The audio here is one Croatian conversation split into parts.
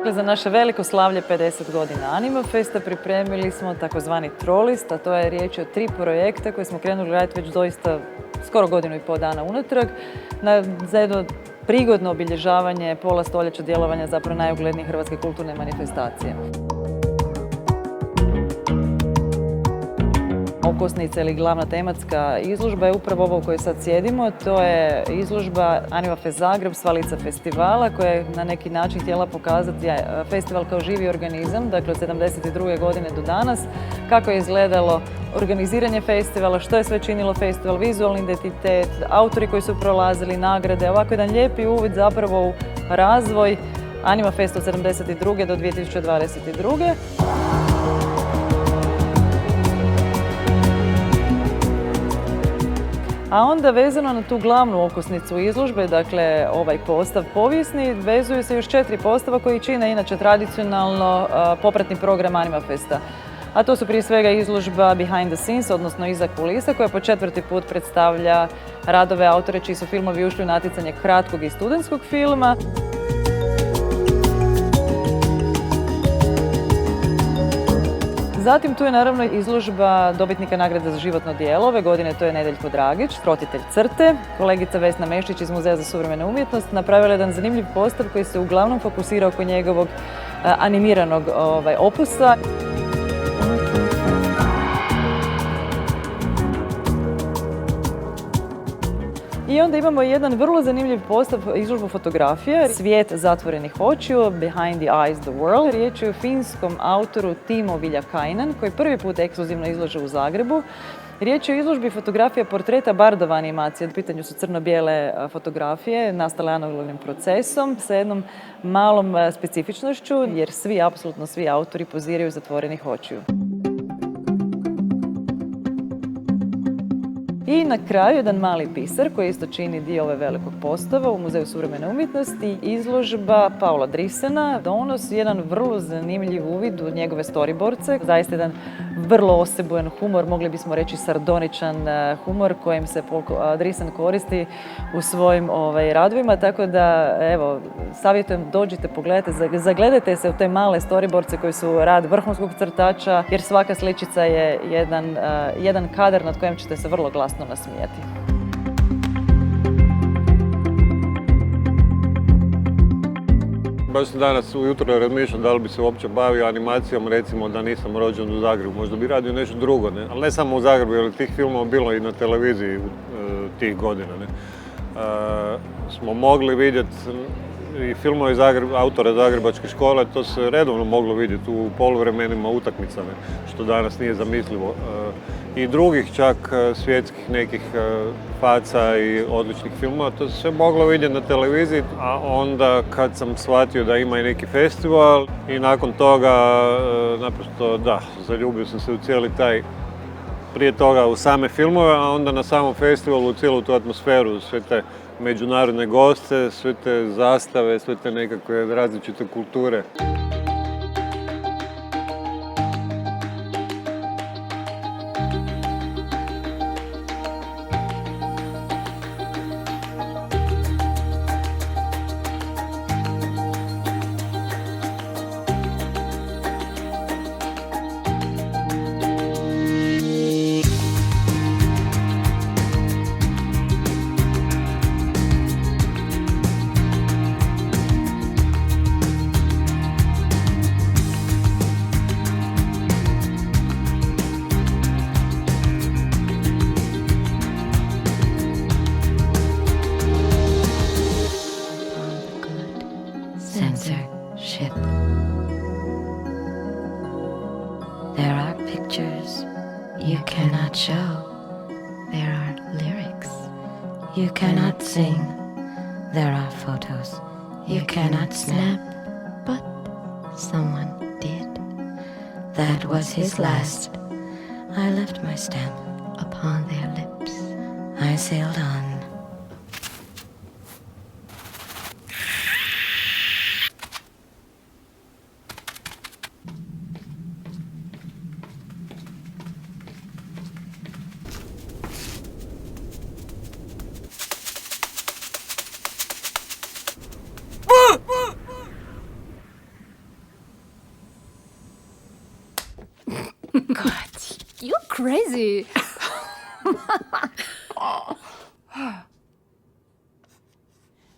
Dakle, za naše veliko slavlje 50 godina Animafesta pripremili smo takozvani Trolist, a to je riječ o 3 projekta koje smo krenuli raditi već doista skoro 1,5 dana unatrag za jedno prigodno obilježavanje pola stoljeća djelovanja zapravo najuglednije hrvatske kulturne manifestacije. Okosnica ili glavna tematska izložba je upravo ovo u kojoj sad sjedimo. To je izložba Animafest Zagreb, sva lica festivala, koja je na neki način htjela pokazati festival kao živi organizam, dakle od 72. godine do danas, kako je izgledalo organiziranje festivala, što je sve činilo festival, vizualni identitet, autori koji su prolazili, nagrade, ovako jedan lijepi uvid zapravo u razvoj Animafesta od 72. do 2022. A onda vezano na tu glavnu okosnicu izložbe, dakle ovaj postav povijesni, vezuju se još 4 postava koji čine inače tradicionalno popratni program Animafesta. A to su prije svega izložba Behind the Scenes, odnosno iza kulisa, koja po 4. put predstavlja radove autora čiji su filmovi ušli u natjecanje kratkog i studentskog filma. Zatim tu je naravno izložba dobitnika nagrade za životno djelo. Ove godine to je Nedeljko Dragić, krotitelj crte. Kolegica Vesna Meštić iz Muzeja za suvremenu umjetnost napravila jedan zanimljiv postav koji se uglavnom fokusira oko njegovog animiranog opusa. I onda imamo jedan vrlo zanimljiv postav, izložbu fotografije, Svijet zatvorenih očiju, Behind the Eyes the World. Riječ je o finskom autoru Timo Viljakainen, koji prvi put ekskluzivno izlaže u Zagrebu. Riječ je o izložbi fotografija portreta Bardova animacije. U pitanju su crno-bijele fotografije, nastale analognim procesom, sa jednom malom specifičnošću, jer apsolutno svi autori poziraju zatvorenih očiju. I na kraju jedan mali pisar koji isto čini dio ove velikog postava u Muzeju suvremene umjetnosti, izložba Paula Drissena. Donosi jedan vrlo zanimljiv uvid u njegove storyboardce, zaista jedan vrlo osebujan humor, mogli bismo reći sardoničan humor kojim se Drissen koristi u svojim radovima, tako da evo, savjetujem dođite, pogledajte, zagledajte se u te male storyboardce koji su rad vrhunskog crtača, jer svaka sličica je jedan kadar nad kojim ćete se vrlo glasno nasmijati. Baš sam danas ujutro razmišljao da li bi se uopće bavio animacijom, recimo da nisam rođen u Zagrebu. Možda bi radio nešto drugo, ne? Ali ne samo u Zagrebu, jer tih filmova bilo i na televiziji tih godina. Ne? Smo mogli vidjeti i filmove autora Zagrebačke škole, to se redovno moglo vidjeti u poluvremenima utakmica, ne? Što danas nije zamislivo. I drugih čak svjetskih nekih faca i odličnih filmova, to se sve moglo vidjeti na televiziji, a onda kad sam shvatio da ima i neki festival i nakon toga naprosto da, zaljubio sam se u cijeli taj, prije toga u same filmove, a onda na samom festivalu u cijelu tu atmosferu, sve te međunarodne goste, sve te zastave, sve te nekakve različite kulture. Censorship. There are pictures you cannot show. There are lyrics you cannot sing. There are photos you cannot snap, but someone did. That was his last. I left my stamp upon their lips. I sailed on. You're crazy.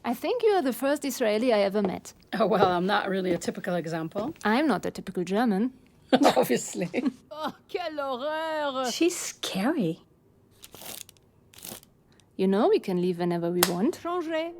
I think you are the first Israeli I ever met. Oh, well, I'm not really a typical example. I'm not a typical German. Obviously. Oh, quelle horreur! She's scary. You know we can leave whenever we want. Changer.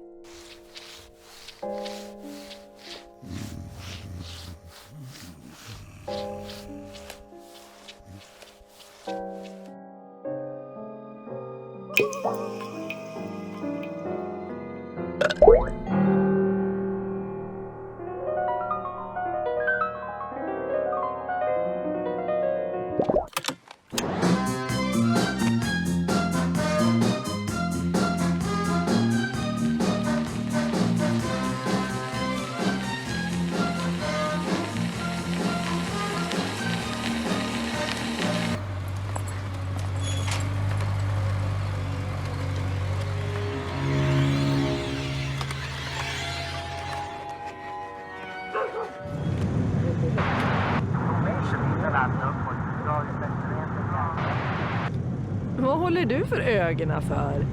Vad håller du för ögonen för?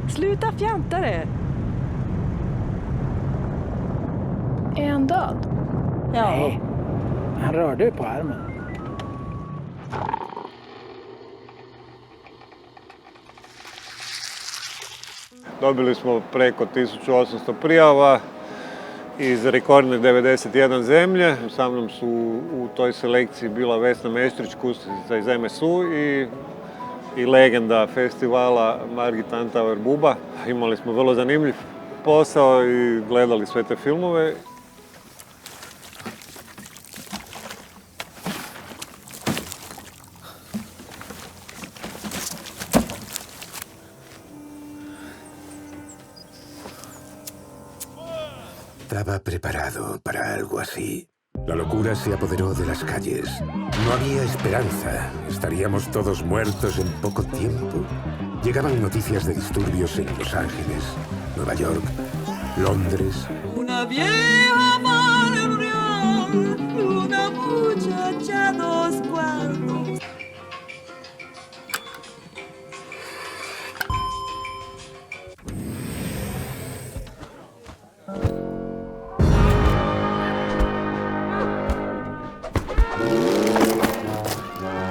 Sluta fjanta det! Är han död? Nej, han rörde ju på armen. Dobili smo preko 1800 prijava iz rekordne 91 zemlje. Sa mnom su u toj selekciji bila Vesna Meštrić, kustosinjica iz MSU i legenda festivala Margit Antauer Buba. Imali smo vrlo zanimljiv posao i gledali sve te filmove. Estaba preparado para algo así. La locura se apoderó de las calles. No había esperanza. Estaríamos todos muertos en poco tiempo. Llegaban noticias de disturbios en Los Ángeles, Nueva York, Londres. Una vieja barrial, una muchacha, dos cuartos.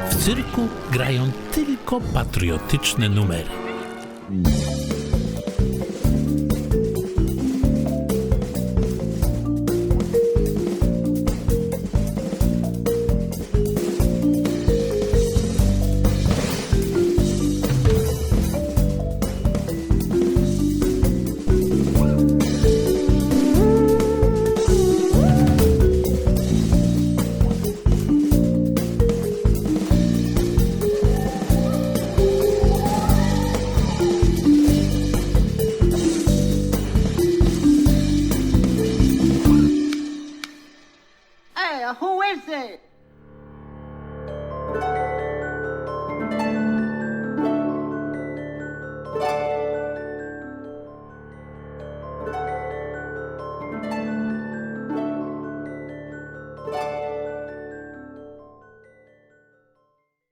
W cyrku grają tylko patriotyczne numery.